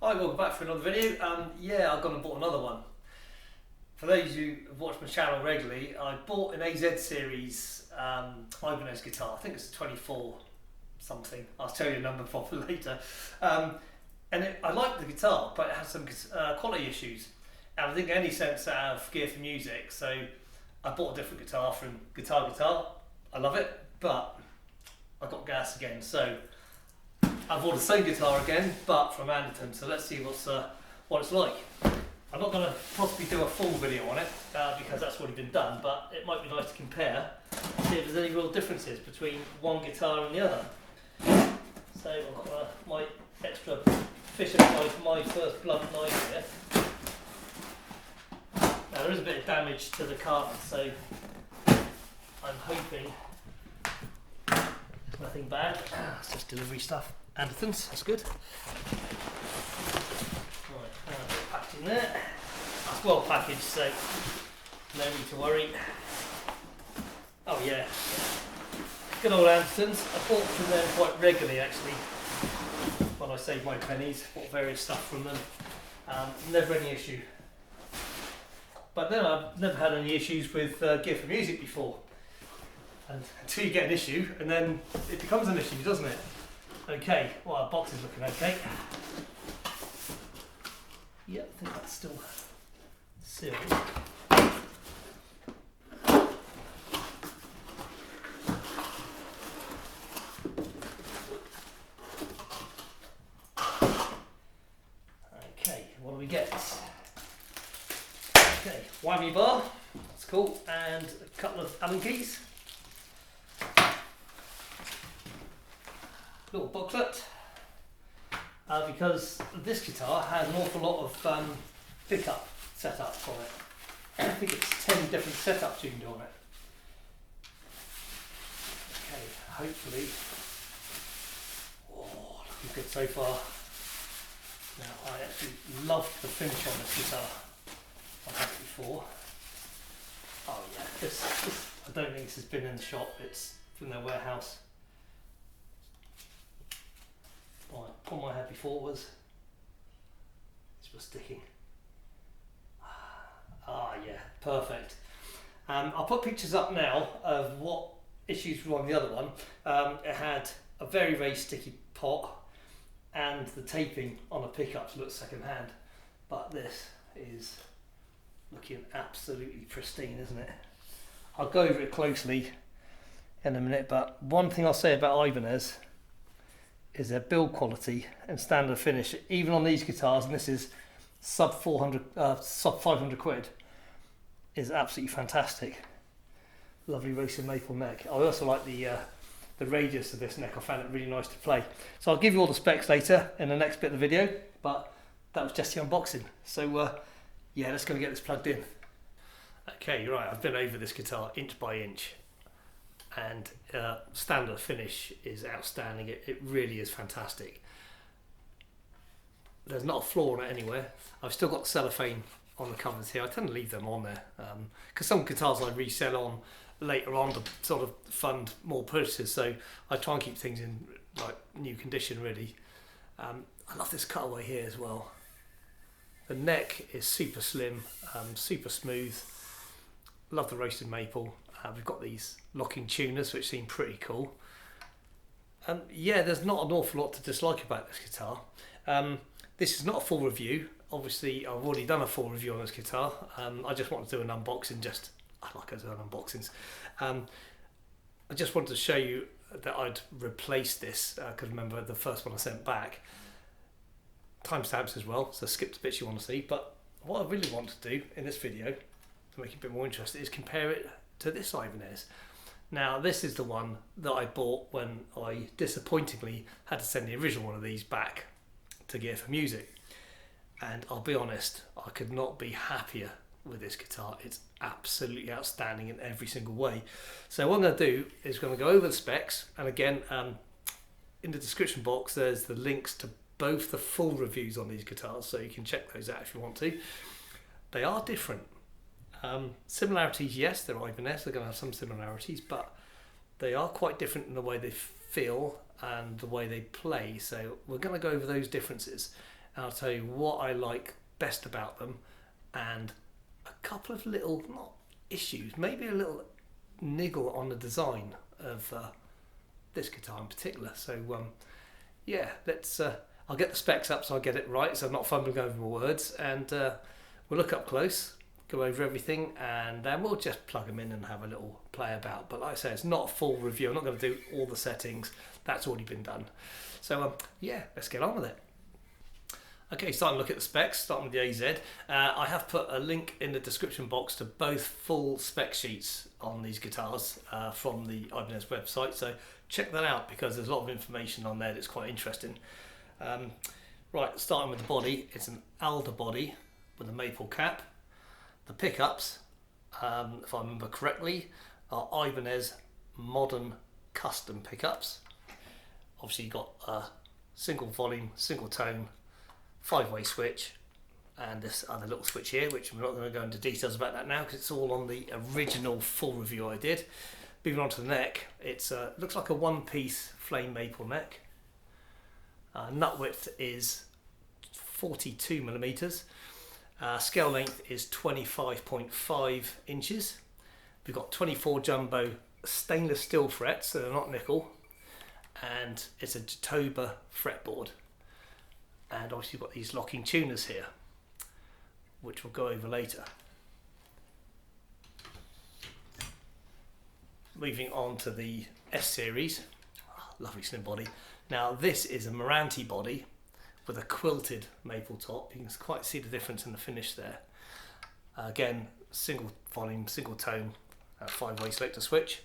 Hi, welcome back for another video. Yeah, I've gone and bought another one. For those who have watched my channel regularly, I bought an AZ series Ibanez guitar. I think it's a 24 something. I'll tell you the number properly later. I like the guitar, but it has some quality issues. And I didn't get any sense out of Gear for Music, so I bought a different guitar from Guitar. I love it, but I got gas again. So I bought the same guitar again, but from Anderton. So let's see what it's like. I'm not going to possibly do a full video on it because that's already been done, but it might be nice to compare, see if there's any real differences between one guitar and the other. So I've got my extra Fisher knife, my first blunt knife here. Now there is a bit of damage to the carton, so I'm hoping it's nothing bad. It's just delivery stuff. Anderton's, that's good. Right, packed in there. That's well packaged, so no need to worry. Oh yeah, good old Anderton's. I bought from them quite regularly actually. When I saved my pennies, bought various stuff from them. Never any issue. But then I've never had any issues with Gear for Music before. And until you get an issue, and then it becomes an issue, doesn't it? Okay, well our box is looking okay. Yeah, I think that's still sealed. Okay, what do we get? Okay, whammy bar, that's cool, and a couple of Allen keys. Little booklet, because this guitar has an awful lot of pickup setups on it. I think it's 10 different setups you can do on it. Okay, hopefully, oh, looking good so far. Now I actually love the finish on this guitar. I've had it before. Oh yeah, this I don't think this has been in the shop, it's from their warehouse. What I had before was sticking. Ah yeah, perfect. I'll put pictures up now of what issues were on the other one. It had a very, very sticky pot and the taping on the pickups looked second hand, but this is looking absolutely pristine, isn't it? I'll go over it closely in a minute, but one thing I'll say about Ibanez is their build quality and standard finish, even on these guitars, and this is sub 500 quid, is absolutely fantastic. Lovely roasted maple neck. I also like the radius of this neck. I found it really nice to play. So I'll give you all the specs later in the next bit of the video, but that was just the unboxing. So yeah, let's go and get this plugged in. Okay, you're right, I've been over this guitar inch by inch. And standard finish is outstanding. It really is fantastic. There's not a flaw on it anywhere. I've still got cellophane on the covers here. I tend to leave them on there because some guitars I resell on later on to sort of fund more purchases, so I try and keep things in like new condition really. I love this cutaway here as well. The neck is super slim, super smooth. Love the roasted maple. We've got these locking tuners which seem pretty cool. Yeah, there's not an awful lot to dislike about this guitar. This is not a full review. Obviously I've already done a full review on this guitar. I just wanted to do an unboxing, I like doing unboxings. I just wanted to show you that I'd replaced this, because remember the first one I sent back. Timestamps as well, so skip the bits you want to see, but what I really want to do in this video, to make it a bit more interesting, is compare it to this Ibanez. Now this is the one that I bought when I disappointingly had to send the original one of these back to Gear for Music, and I'll be honest, I could not be happier with this guitar. It's absolutely outstanding in every single way. So what I'm going to do is going to go over the specs, and again in the description box there's the links to both the full reviews on these guitars, so you can check those out if you want to. They are different. Similarities, yes, they're Ibanez, they're going to have some similarities, but they are quite different in the way they feel and the way they play. So we're going to go over those differences and I'll tell you what I like best about them, and a couple of little, not issues, maybe a little niggle on the design of this guitar in particular. So yeah, let's I'll get the specs up so I get it right, so I'm not fumbling over my words, and we'll look up close, go over everything, and then we'll just plug them in and have a little play about. But like I say, it's not a full review. I'm not going to do all the settings. That's already been done. So yeah, let's get on with it. Okay, starting to look at the specs, starting with the AZ. I have put a link in the description box to both full spec sheets on these guitars from the Ibanez website, so check that out because there's a lot of information on there that's quite interesting. Right, starting with the body, it's an alder body with a maple cap. The pickups, if I remember correctly, are Ibanez modern custom pickups. Obviously you've got a single volume, single tone, 5-way switch, and this other little switch here, which we're not going to go into details about that now because it's all on the original full review I did. Moving on to the neck, it looks like a one-piece flame maple neck. Nut width is 42mm. Scale length is 25.5 inches. We've got 24 jumbo stainless steel frets, so they're not nickel, and it's a Jatoba fretboard. And obviously you've got these locking tuners here, which we'll go over later. Moving on to the S series, lovely slim body. Now this is a Marante body with a quilted maple top. You can quite see the difference in the finish there. Again, single volume, single tone, 5-way selector switch.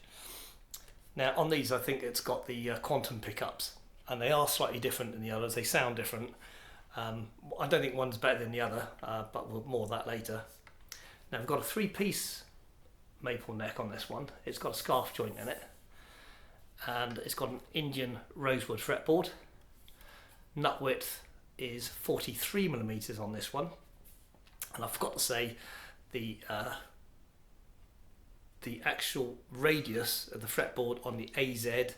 Now on these I think it's got the quantum pickups, and they are slightly different than the others. They sound different. I don't think one's better than the other, but we'll more of that later. Now we've got a 3-piece maple neck on this one. It's got a scarf joint in it, and it's got an Indian rosewood fretboard. Nut width is 43mm on this one, and I forgot to say the actual radius of the fretboard on the AZ, if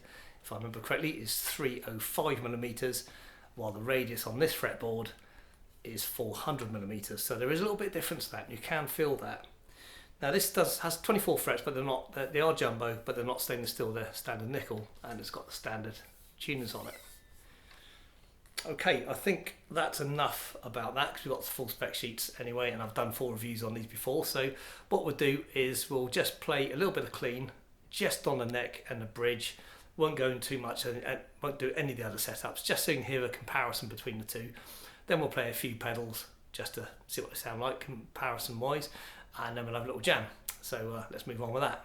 I remember correctly, is 305mm, while the radius on this fretboard is 400mm. So there is a little bit of difference to that, and you can feel that. Now this has 24 frets, but they are jumbo, but they're not stainless steel, they're standard nickel, and it's got the standard tuners on it. Okay, I think that's enough about that because we've got the full spec sheets anyway, and I've done 4 reviews on these before. So what we'll do is we'll just play a little bit of clean just on the neck and the bridge. Won't go into too much and won't do any of the other setups, just so you can hear a comparison between the two. Then we'll play a few pedals just to see what they sound like comparison wise, and then we'll have a little jam. So let's move on with that.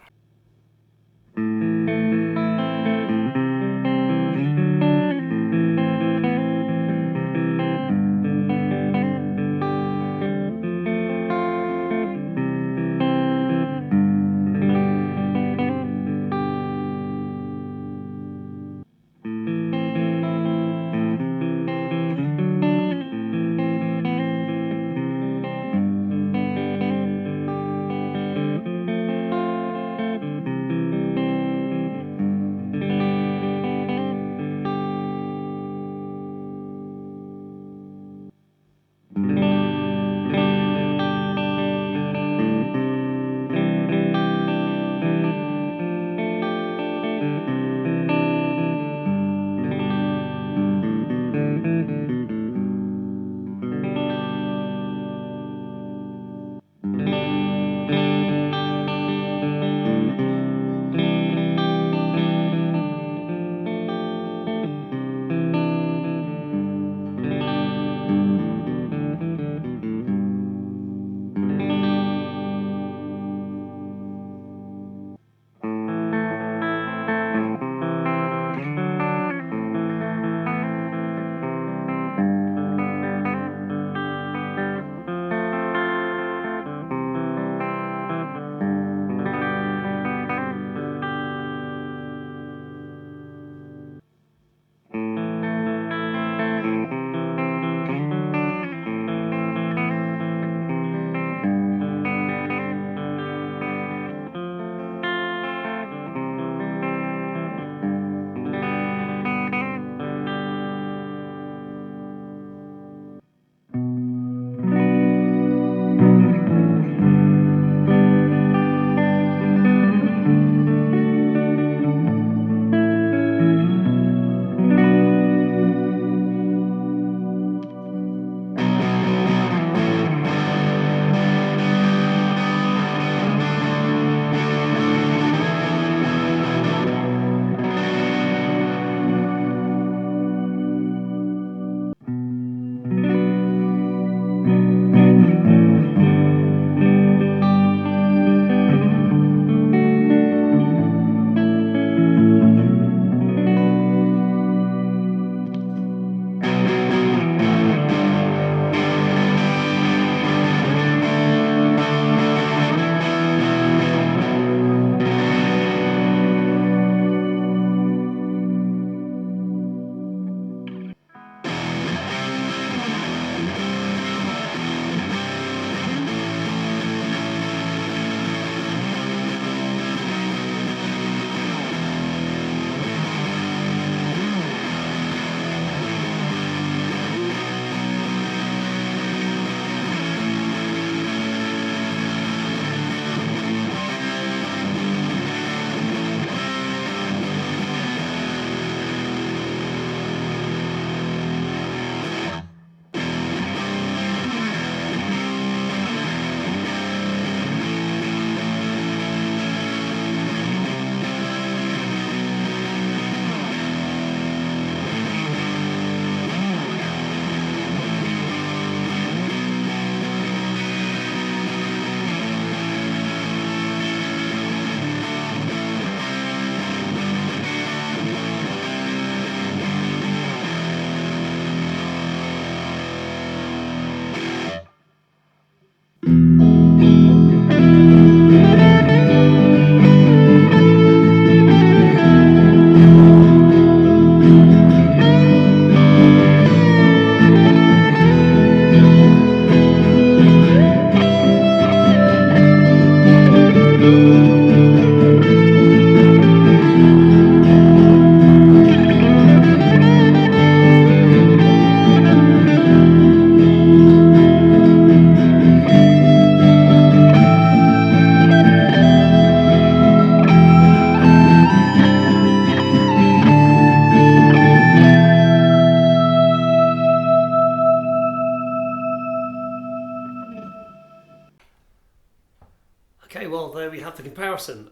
well, there we have the comparison.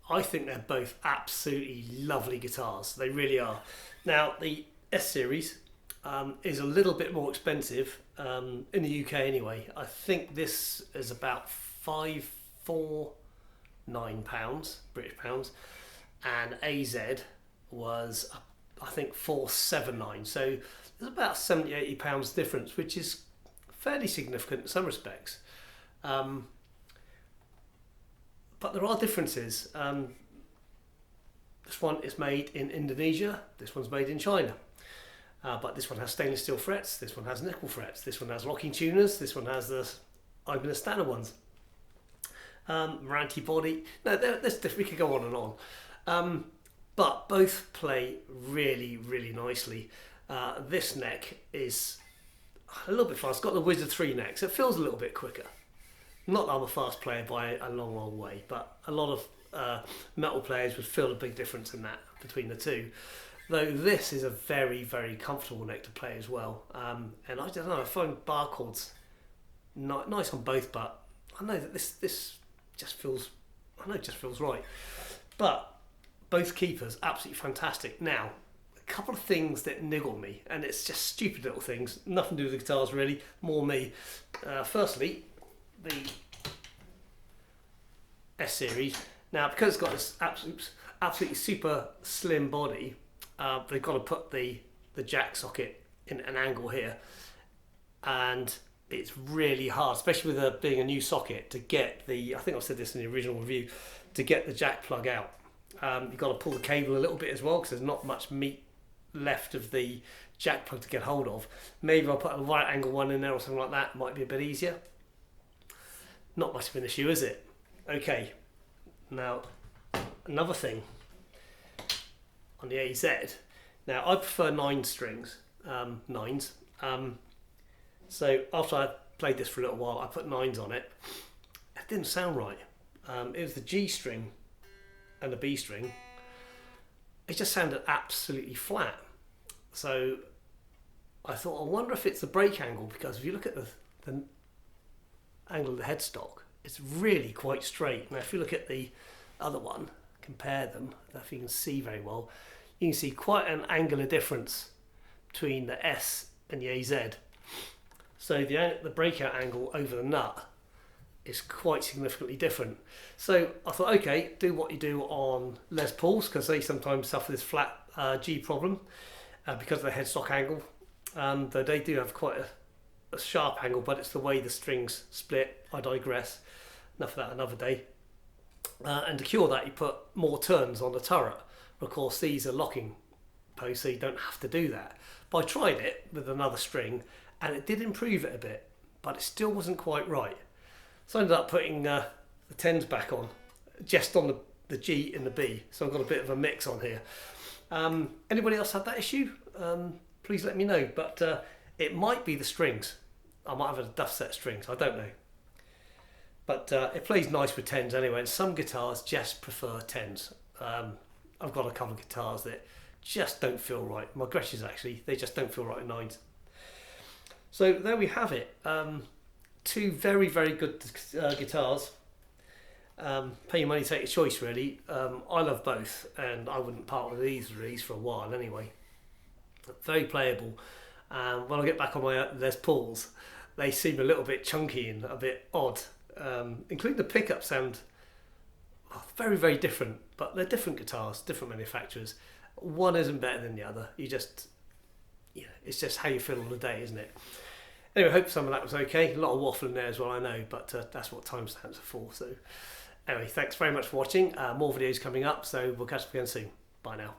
I think they're both absolutely lovely guitars. They really are. Now, the S series is a little bit more expensive in the UK anyway. I think this is about £549 British pounds, and AZ was I think £479. So there's about £70–80 difference, which is fairly significant in some respects. But there are differences. This one is made in Indonesia, this one's made in China. But this one has stainless steel frets, this one has nickel frets, this one has locking tuners, this one has the Ibanez standard ones. Marantzi body. No, we could go on and on. But both play really, really nicely. This neck is a little bit fast. It's got the Wizard 3 neck, so it feels a little bit quicker. Not that I'm a fast player by a long, long way, but a lot of metal players would feel a big difference in that between the two. Though this is a very, very comfortable neck to play as well. And I don't know, I find bar chords nice on both, but I know that this just feels, just feels right. But both keepers, absolutely fantastic. Now, a couple of things that niggle me, and it's just stupid little things, nothing to do with the guitars really, more me. Firstly, the S series. Now, because it's got this absolutely super slim body, they've got to put the jack socket in an angle here, and it's really hard, especially with being a new socket, to get the, I think I've said this in the original review, to get the jack plug out. You've got to pull the cable a little bit as well, because there's not much meat left of the jack plug to get hold of. Maybe I'll put a right angle one in there or something like that, might be a bit easier. Not much of an issue, is it? Okay, now another thing on the AZ. Now I prefer 9 strings, nines. So after I played this for a little while, I put 9s on it. It didn't sound right. It was the G string and the B string. It just sounded absolutely flat. So I thought, I wonder if it's the break angle, because if you look at the angle of the headstock, it's really quite straight. Now if you look at the other one, compare them, I don't know if you can see very well, you can see quite an angular difference between the S and the AZ. So the breakout angle over the nut is quite significantly different. So I thought, okay, do what you do on Les Pauls, because they sometimes suffer this flat G problem because of the headstock angle. Though they do have quite a sharp angle, but it's the way the strings split. I digress. Enough of that another day. And to cure that, you put more turns on the turret. Of course, these are locking posts, so you don't have to do that. But I tried it with another string, and it did improve it a bit, but it still wasn't quite right. So I ended up putting the 10s back on, just on the G and the B. So I've got a bit of a mix on here. Anybody else had that issue? Please let me know. But it might be the strings. I might have a duff set strings, I don't know. But it plays nice with 10s anyway, and some guitars just prefer 10s. I've got a couple of guitars that just don't feel right. My Gretsch's actually, they just don't feel right in 9s. So there we have it. 2 very, very good guitars. Pay your money, take your choice really. I love both, and I wouldn't part with these for a while anyway. Very playable. When I get back on my Les Pauls, they seem a little bit chunky and a bit odd. Including the pickup sound very, very different, but they're different guitars, different manufacturers. One isn't better than the other. It's just how you feel on the day, isn't it? Anyway, I hope some of that was okay. A lot of waffling there as well, I know, but that's what timestamps are for. So anyway, thanks very much for watching. More videos coming up, so we'll catch up again soon. Bye now.